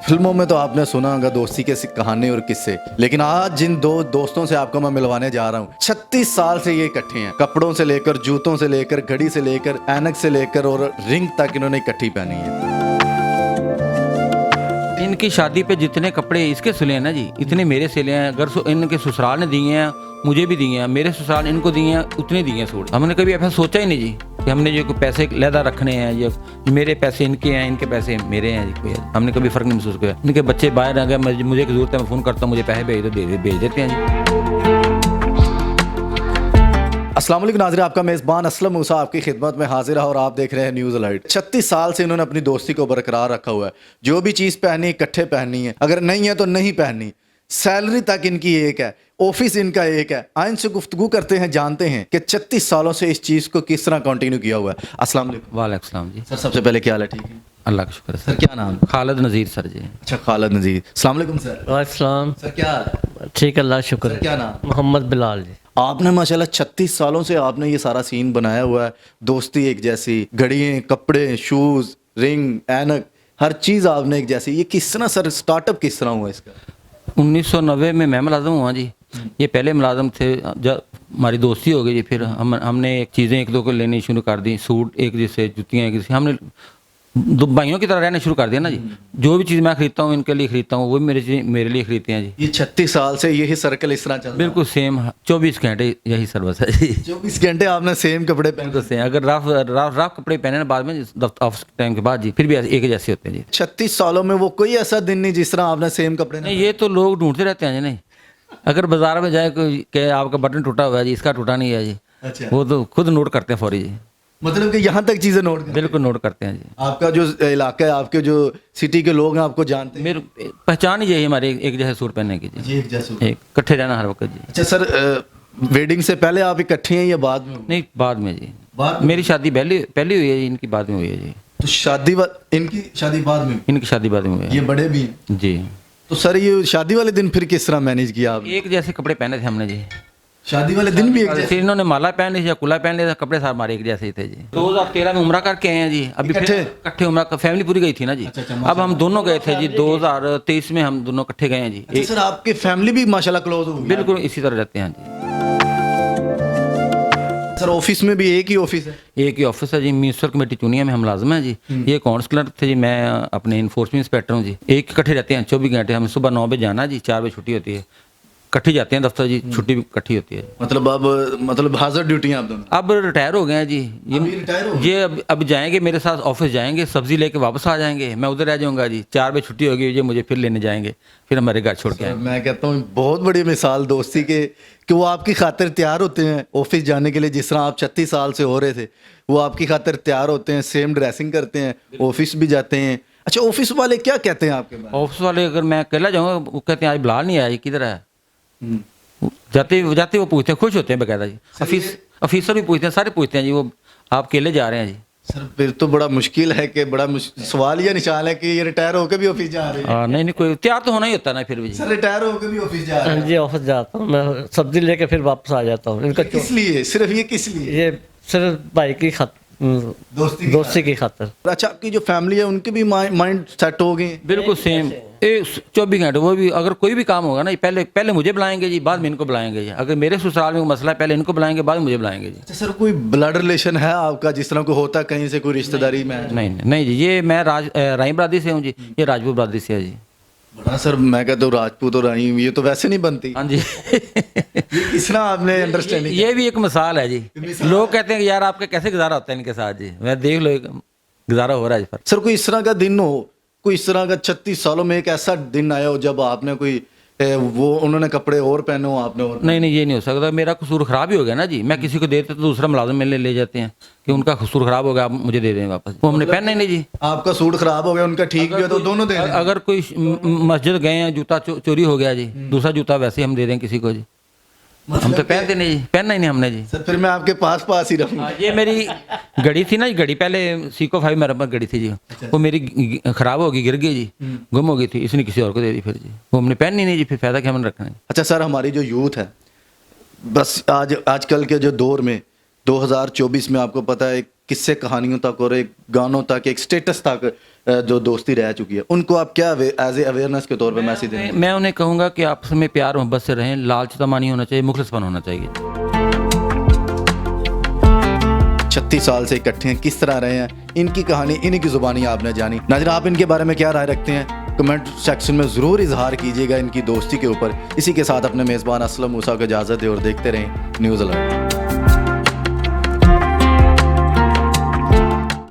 फिल्मों में तो आपने सुना होगा दोस्ती के कहानी और किस्से, लेकिन आज जिन दो दोस्तों से आपको मैं मिलवाने जा रहा हूँ 36 साल से ये इकट्ठे हैं। कपड़ों से लेकर, जूतों से लेकर, घड़ी से लेकर, ऐनक से लेकर और रिंग तक इन्होंने इकट्ठी पहनी है। इनकी शादी पे जितने कपड़े इसके सिले हैं ना जी, इतने मेरे सिले हैं। अगर इनके ससुराल ने दिए हैं, मुझे भी दिए हैं, मेरे ससुराल इनको दिए हैं, उतने दिए हैं सूट। हमने कभी ऐसा सोचा ही नहीं जी कि हमने जो पैसे लहदा रखने हैं, या मेरे पैसे इनके हैं, इनके पैसे मेरे हैं जी। कोई हमने कभी फ़र्क नहीं महसूस किया। इनके बच्चे बाहर आ गए, मुझे एक ज़रूरत है, मैं फ़ोन करता हूँ, मुझे पैसे भेज दो, भेज देते हैं जी। अस्सलाम वालेकुम नाज़रीन, आपका मेज़बान असलम मूसा आपकी खिदमत में हाजिर है और आप देख रहे हैं न्यूज़ अलर्ट। 36 साल से इन्होंने अपनी दोस्ती को बरकरार रखा हुआ है। जो भी चीज़ पहनी इकट्ठे पहननी है, अगर नहीं है तो नहीं पहननी। सैलरी तक इनकी एक है, ऑफिस इनका एक है। आइन से गुफ्तगू करते हैं, जानते हैं कि 36 सालों से इस चीज़ को किस तरह कंटिन्यू किया हुआ है। अस्सलाम वालेकुम। वालेकुम सलाम जी। सर सबसे पहले क्या हाल है? ठीक है, अल्लाह का शुक्र है सर। क्या नाम? खालिद नज़ीर सर जी। अच्छा, खालिद नज़ीर। अस्सलाम वालेकुम सर। वालेकुम सर क्या हाल है? ठीक, अल्लाह का शुक्र सर है। क्या नाम? मोहम्मद बिलाल जी। आपने माशाल्लाह 36 सालों से आपने ये सारा सीन बनाया हुआ है। दोस्ती एक जैसी, घड़ियाँ, कपड़े, शूज़, रिंग, ऐनक, हर चीज़ आपने एक जैसी। ये किस तरह सर स्टार्टअप किस तरह हुआ इसका? 1990 में मैं मुलाज़म हुआ जी। ये पहले मुलाज़म थे। जब हमारी दोस्ती हो गई जी, फिर हमने एक चीज़ें एक दो को लेनी शुरू कर दी। सूट एक जैसे, जुतियाँ एक जैसे, हमने दो भाइयों की तरह रहना शुरू कर दिया ना जी। जो भी चीज़ मैं खरीदता हूँ इनके लिए खरीदता हूँ, वो भी मेरे लिए खरीदते हैं जी। ये 36 साल से यही सर्कल इस तरह चल रहा है? बिल्कुल सेम, 24 घंटे यही सर्विस है जी। 24 घंटे आपने सेम कपड़े पहने? बिल्कुल सेम। अगर रफ कपड़े पहने ना बाद में ऑफिस टाइम के बाद जी, फिर भी एक जैसे होते हैं जी। 36 सालों में वो कोई ऐसा दिन नहीं जिस तरह आपने सेम कपड़े नहीं, ये तो लोग ढूंढते रहते हैं जी। नहीं, अगर बाजार में जाए कोई कि आपका बटन टूटा हुआ है जी, इसका टूटा नहीं है जी, अच्छा, वो तो खुद नोट करते हैं फौरी जी। मतलब कि यहाँ तक चीजें नोट बिल्कुल नोट करते हैं जी। आपका जो इलाका है, आपके जो सिटी के लोग हैं आपको जानते हैं? मेरे पहचान ही यही हमारे एक जैसे सूट पहनने की जी। एक जैसे। एक इकट्ठे रहना हर वक्त जी। अच्छा सर, वेडिंग से पहले आप इकट्ठे हैं या बाद में? नहीं, बाद में जी। बाद में? मेरी शादी पहले हुई है जी, इनकी बाद में हुई है जी। तो इनकी शादी बाद में? इनकी शादी बाद में हुई ये है बड़े भी हैं जी। तो सर ये शादी वाले दिन फिर किस तरह मैनेज किया आप? एक जैसे कपड़े पहने थे हमने जी। शादी वाले दिन भी एक जैसे? फिर इन्होंने माला पहन ली या कुला पहन लिया, कपड़े सारे हमारे एक जैसे ही थे जी। 2013 में उम्रा करके आए हैं जी। अभी फिर इकट्ठे उम्रा, फैमिली पूरी गई थी ना जी। अब हम दोनों गए थे जी। 2023 में हम दोनों इकट्ठे गए हैं जी। अच्छा सर, आपकी फैमिली भी माशाल्लाह क्लोज हो गई? बिल्कुल इसी तरह रहते हैं जी। सर ऑफिस में भी एक ही ऑफिस है? एक ही ऑफिस है जी। म्यूनसिपल कमेटी चुनिया में हम मुलाजिम हैं जी। ये अकाउंट्स क्लर्क थे जी, मैं अपने इन्फोर्समेंट इंस्पेक्टर हूँ जी। एक इकट्ठे रहते हैं 24 घंटे। हम सुबह 9 बजे जाना जी, 4 बजे छुट्टी होती है। इकट्ठी जाते हैं दफ्तर जी, छुट्टी भी इकट्ठी होती है। मतलब हाजिर ड्यूटियाँ आप दोनों? अब रिटायर हो गए हैं जी। ये अब जाएंगे मेरे साथ ऑफिस जाएंगे, सब्जी लेके वापस आ जाएंगे, मैं उधर रह जाऊंगा जी। 4 बजे छुट्टी होगी, ये मुझे फिर लेने जाएंगे, फिर हमारे घर छोड़ के आएंगे। मैं कहता हूँ बहुत बड़ी मिसाल दोस्ती के, कि वो आपकी खातिर तैयार होते हैं ऑफिस जाने के लिए। जिस तरह आप 36 साल से हो रहे थे, वो आपकी खातिर तैयार होते हैं, सेम ड्रेसिंग करते हैं, ऑफिस भी जाते हैं। अच्छा, ऑफिस वाले क्या कहते हैं आपके बारे में? ऑफिस वाले अगर मैं अकेला जाऊँगा, वो कहते हैं आज बिलाल नहीं आया जी, किधर है? जाते वो पूछते हैं, खुश होते हैं बकायदा जी। ऑफिसर भी पूछते हैं, सारे पूछते हैं जी, वो आप अकेले जा रहे हैं जी। सर फिर तो बड़ा मुश्किल है, कि बड़ा सवाल या निशान है कि ये रिटायर होकर भी ऑफिस जा रहे हैं। नहीं, कोई तैयार तो होना ही होता है ना फिर भी जी। सर रिटायर होकर भी ऑफिस जा रहे हैं? जी, ऑफिस जाता हूँ मैं, सब्जी लेके फिर वापस आ जाता हूँ। इनका किस लिए? सिर्फ ये किस लिए? ये सिर्फ भाई की दोस्ती की खातिर। अच्छा, आपकी जो फैमिली है उनके भी माइंड सेट हो गए? बिल्कुल सेम। 24 घंटे। वो भी अगर कोई भी काम होगा ना, पहले मुझे बुलाएंगे जी, बाद में इनको बुलाएंगे जी। अगर मेरे ससुराल में कोई मसला है, पहले इनको बुलाएंगे, बाद में मुझे बुलाएंगे जी। अच्छा सर, कोई ब्लड रिलेशन है आपका, जिस तरह को होता है कहीं से कोई रिश्तेदारी में? नहीं जी, ये मैं राईम बरादरी से हूँ जी, ये राजपूत बरादरी से है जी। बड़ा सर, मैं कहता हूँ राजपूत और राईम ये तो वैसे नहीं बनती। हाँ जी। ये किस तरह आपने अंडरस्टैंडिंग? ये भी एक मिसाल है जी। लोग कहते हैं कि यार आपका कैसे गुजारा होता है इनके साथ जी। मैं देख लो, गुजारा हो रहा है जी। सर कोई इस तरह का दिन हो, कोई इस तरह का 36 सालों में एक ऐसा दिन आया हो जब आपने कोई वो उन्होंने कपड़े और पहने हो, आपने और? नहीं, ये नहीं हो सकता। मेरा कसूर ख़राब ही हो गया ना जी। मैं किसी को देते तो दूसरा मुलाजिम मेरे ले जाते हैं कि उनका कसूर ख़राब हो गया, आप मुझे दे दें वापस। वो हमने पहना ही नहीं जी। आपका सूट खराब हो गया, उनका ठीक भी हो तो दोनों दे दें? अगर कोई मस्जिद गए हैं, जूता चोरी हो गया जी, दूसरा जूता वैसे ही हम दे दें किसी को जी। हम तो पहनते नहीं जी, पहनना ही नहीं हमने जी। सर फिर मैं आपके पास ही रहूँगा। ये मेरी घड़ी थी ना, घड़ी पहले सीको 5 मेरे पास घड़ी थी जी। वो मेरी ख़राब होगी, गिर गई जी, गुम हो गई थी, इसने किसी और को दे दी फिर जी। वो हमने पहननी नहीं जी, फिर फ़ायदा क्या हमने रखना है। अच्छा सर, हमारी जो यूथ है, बस आजकल के जो दौर में 2024 में आपको पता है किस्से कहानियों तक और एक गानों तक, एक स्टेटस तक जो दोस्ती रह चुकी है, उनको आप क्या एज ए अवेयरनेस के तौर पे मैसेज देंगे? मैं उन्हें कहूँगा कि आपस में प्यार मोहब्बत से रहें, लालच तमा नहीं होना चाहिए, मुखलिसपन होना चाहिए। 36 साल से इकट्ठे हैं, किस तरह रहे हैं, इनकी कहानी इन्हीं की ज़ुबानी आपने जानी। नाज़रीन, आप इनके बारे में क्या राय रखते हैं? कमेंट सेक्शन में ज़रूर इजहार कीजिएगा इनकी दोस्ती के ऊपर। इसी के साथ अपने मेज़बान असलम मूसा को इजाज़त दें और देखते रहें न्यूज़ अलर्ट।